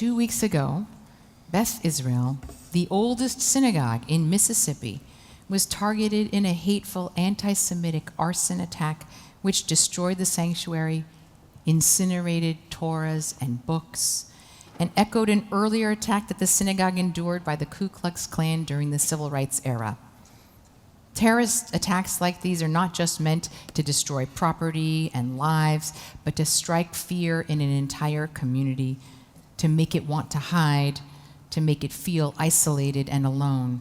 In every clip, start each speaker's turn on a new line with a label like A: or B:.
A: 2 weeks ago, Beth Israel, the oldest synagogue in Mississippi, was targeted in a hateful anti-Semitic arson attack which destroyed the sanctuary, incinerated Torahs and books, and echoed an earlier attack that the synagogue endured by the Ku Klux Klan during the Civil Rights era. Terrorist attacks like these are not just meant to destroy property and lives, but to strike fear in an entire community, to make it want to hide, to make it feel isolated and alone.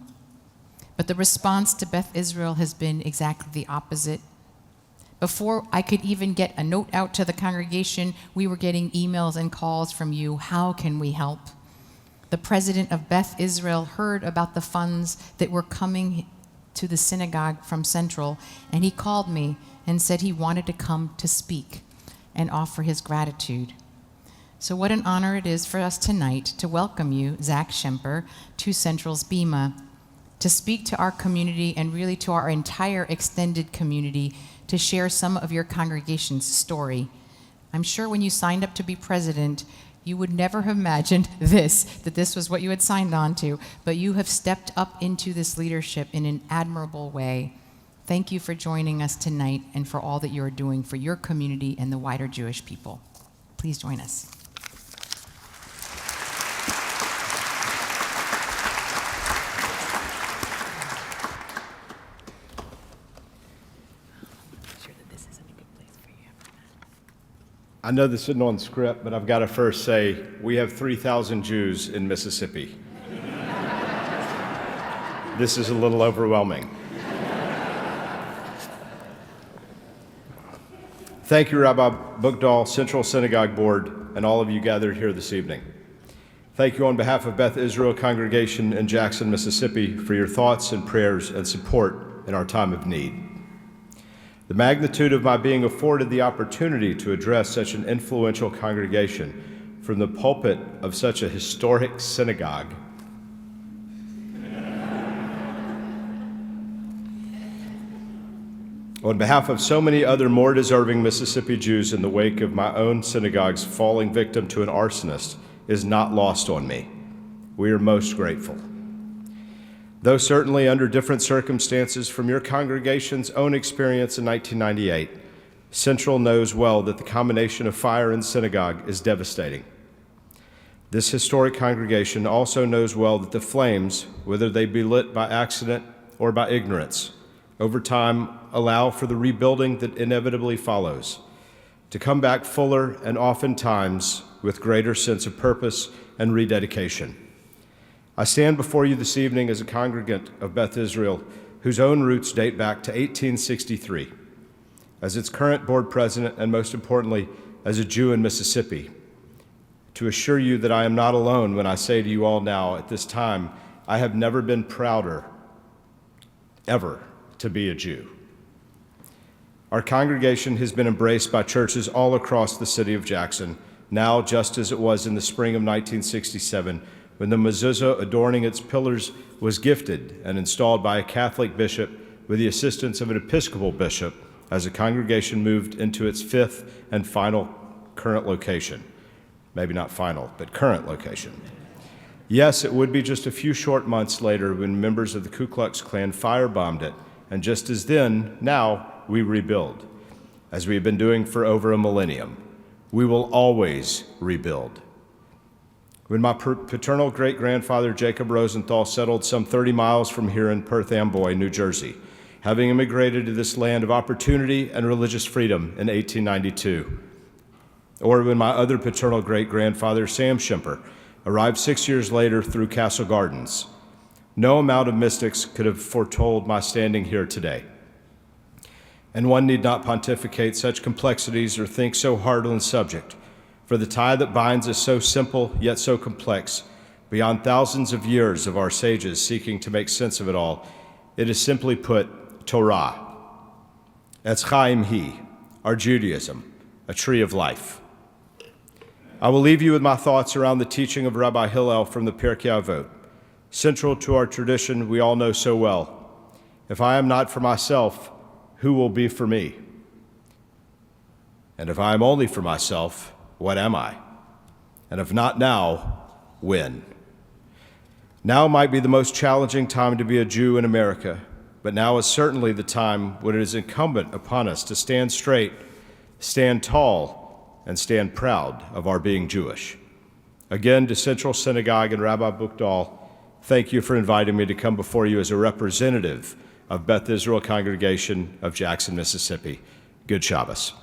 A: But the response to Beth Israel has been exactly the opposite. Before I could even get a note out to the congregation, we were getting emails and calls from you. How can we help? The president of Beth Israel heard about the funds that were coming to the synagogue from Central, and he called me and said he wanted to come to speak and offer his gratitude. So what an honor it is for us tonight to welcome you, Zach Shemper, to Central's bimah, to speak to our community and really to our entire extended community, to share some of your congregation's story. I'm sure when you signed up to be president, you would never have imagined that this was what you had signed on to, but you have stepped up into this leadership in an admirable way. Thank you for joining us tonight and for all that you are doing for your community and the wider Jewish people. Please join us.
B: I know this isn't on script, but I've got to first say, we have 3,000 Jews in Mississippi. This is a little overwhelming. Thank you, Rabbi Bookdahl, Central Synagogue Board, and all of you gathered here this evening. Thank you on behalf of Beth Israel Congregation in Jackson, Mississippi, for your thoughts and prayers and support in our time of need. The magnitude of my being afforded the opportunity to address such an influential congregation from the pulpit of such a historic synagogue on behalf of so many other more deserving Mississippi Jews in the wake of my own synagogue's falling victim to an arsonist is not lost on me. We are most grateful. Though certainly under different circumstances from your congregation's own experience in 1998, Central knows well that the combination of fire and synagogue is devastating. This historic congregation also knows well that the flames, whether they be lit by accident or by ignorance, over time allow for the rebuilding that inevitably follows, to come back fuller and oftentimes with greater sense of purpose and rededication. I stand before you this evening as a congregant of Beth Israel, whose own roots date back to 1863, as its current board president, and most importantly, as a Jew in Mississippi, to assure you that I am not alone when I say to you all now, at this time, I have never been prouder, ever, to be a Jew. Our congregation has been embraced by churches all across the city of Jackson, now just as it was in the spring of 1967, when the mezuzah adorning its pillars was gifted and installed by a Catholic bishop with the assistance of an Episcopal bishop as the congregation moved into its fifth and final current location. Maybe not final, but current location. Yes, it would be just a few short months later when members of the Ku Klux Klan firebombed it, and just as then, now we rebuild, as we have been doing for over a millennium. We will always rebuild. When my paternal great-grandfather Jacob Rosenthal settled some 30 miles from here in Perth Amboy, New Jersey, having immigrated to this land of opportunity and religious freedom in 1892. Or when my other paternal great-grandfather Sam Shemper arrived 6 years later through Castle Gardens. No amount of mystics could have foretold my standing here today. And one need not pontificate such complexities or think so hard on the subject, for the tie that binds is so simple yet so complex, beyond thousands of years of our sages seeking to make sense of it all. It is simply put, Torah. Etz Chaim Hi, our Judaism, a tree of life. I will leave you with my thoughts around the teaching of Rabbi Hillel from the Pirkei Avot, central to our tradition we all know so well. If I am not for myself, who will be for me? And if I am only for myself, what am I? And if not now, win. Now might be the most challenging time to be a Jew in America, but now is certainly the time when it is incumbent upon us to stand straight, stand tall, and stand proud of our being Jewish. Again, to Central Synagogue and Rabbi Buchdahl, thank you for inviting me to come before you as a representative of Beth Israel Congregation of Jackson, Mississippi. Good Shabbos.